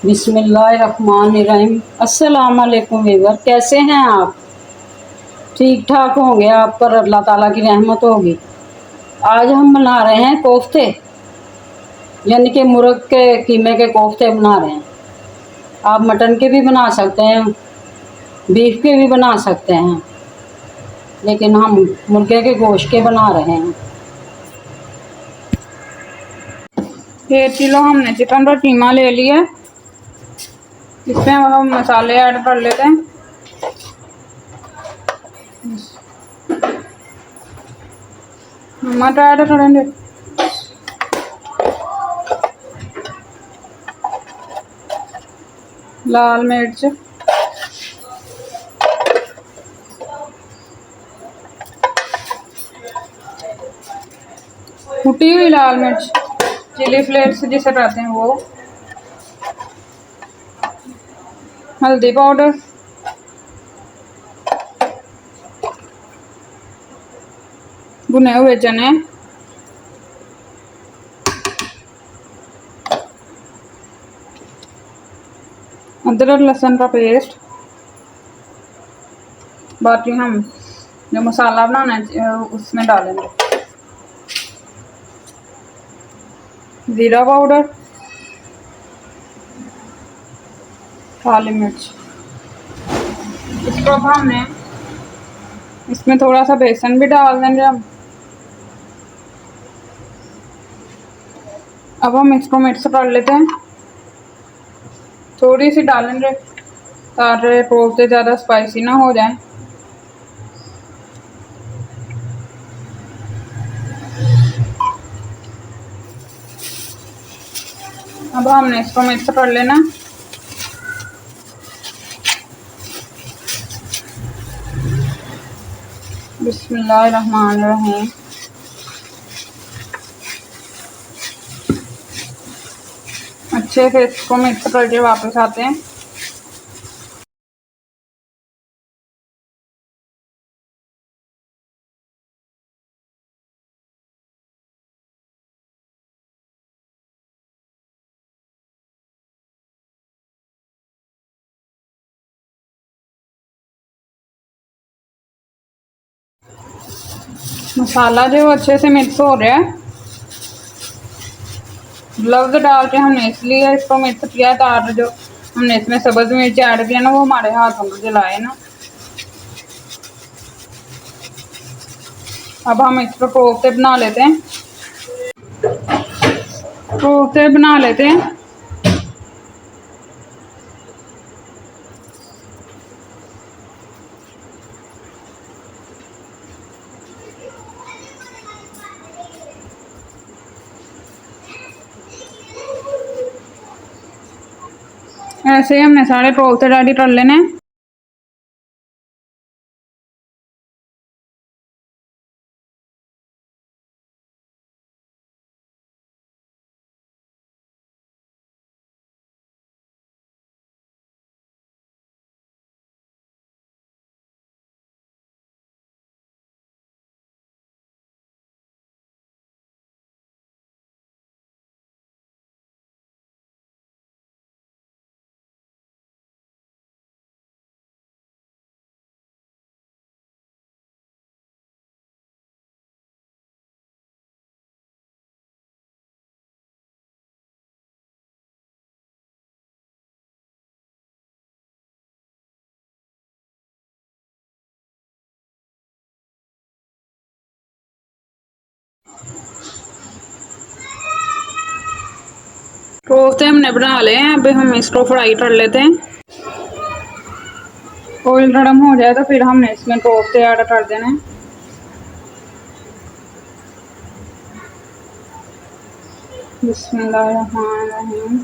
बिस्मिल्लाहिर्रहमानिर्रहीम। अस्सलाम वालेकुम वीवर, कैसे हैं आप? ठीक ठाक होंगे, आप पर अल्लाह ताला की रहमत होगी। आज हम बना रहे हैं कोफ्ते, यानी कि मुर्ग के कीमे के कोफ्ते बना रहे हैं। आप मटन के भी बना सकते हैं, बीफ के भी बना सकते हैं, लेकिन हम मुर्गे के गोश्त के बना रहे हैं। 1 किलो हमने चिकन का कीमा ले लिया। इसमें हम मसाले ऐड कर लेते हैं। नमक ऐड करेंगे, लाल मिर्च, कुटी हुई लाल मिर्च, चिली फ्लेक्स जिसे कहते हैं वो, हल्दी पाउडर, भुने हुए चने, अदरक लहसुन का पेस्ट। बाकी हम जो मसाला बनाना है उसमें डालेंगे जीरा पाउडर, काली मिर्च। इसको अब हमने इसमें थोड़ा सा बेसन भी डाल देंगे हम। अब हम इसको मिक्स कर लेते हैं। थोड़ी सी डालेंगे ताकि कोफ्ते ज़्यादा स्पाइसी ना हो जाए। अब हमने इसको मिक्स कर लेना। बिस्मिल्लाहिर्रहमानिर्रहीम। अच्छे से इसको मिक्स करके वापस आते हैं। मसाला जो अच्छे से मिक्स हो रहा है, ग्लव्स डाल के हमने इसलिए इसको मिक्स किया ताकि जो हमने इसमें सब्ज मिर्च ऐड किया ना वो हमारे हाथों को जलाए ना। अब हम इस पर कोफ्ते बना लेते हैं। कोफ्ते बना लेते हैं। ऐसे ही हमने सारे कोफ्ते रेडी कर लेने हैं। कोफ्ते हमने बना लिए हैं। अभी हम इसको फ्राई कर लेते हैं। ऑयल गर्म हो जाए तो फिर हमने इसमें कोफ्ते ऐड कर देने हैं। बिस्मिल्लाहिर्रहमानिर्रहीम।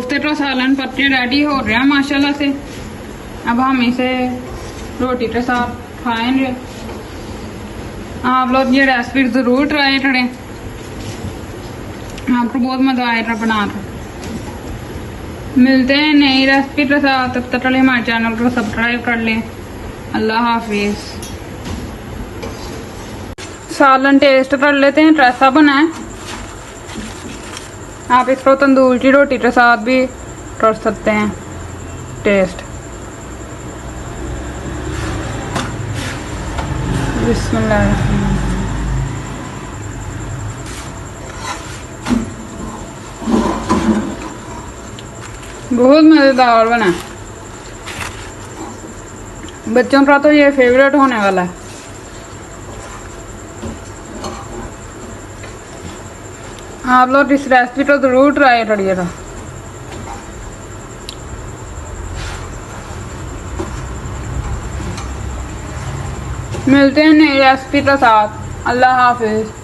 कोफ्ते का सालन पत्ते रेडी हो रहे हैं माशाल्लाह से। अब हम इसे रोटी के साथ खाएंगे। आप लोग ये रेसिपी ज़रूर ट्राई करें, आपको बहुत मज़ा आएगा बनाकर। मिलते हैं नई रेसिपी के साथ, तब तक के लिए हमारे चैनल को सब्सक्राइब कर लें। अल्लाह हाफिज़। सालन टेस्ट कर लेते हैं कैसा बना है। आप इसको तंदूर की रोटी के साथ भी कर सकते हैं टेस्ट। बिस्मिल्लाह। बहुत मज़ेदार बना है, बच्चों का तो ये फेवरेट होने वाला है। आप लोग इस रेसिपी को ज़रूर ट्राई करिएगा। मिलते हैं नई रेसिपी के साथ। अल्लाह हाफिज़।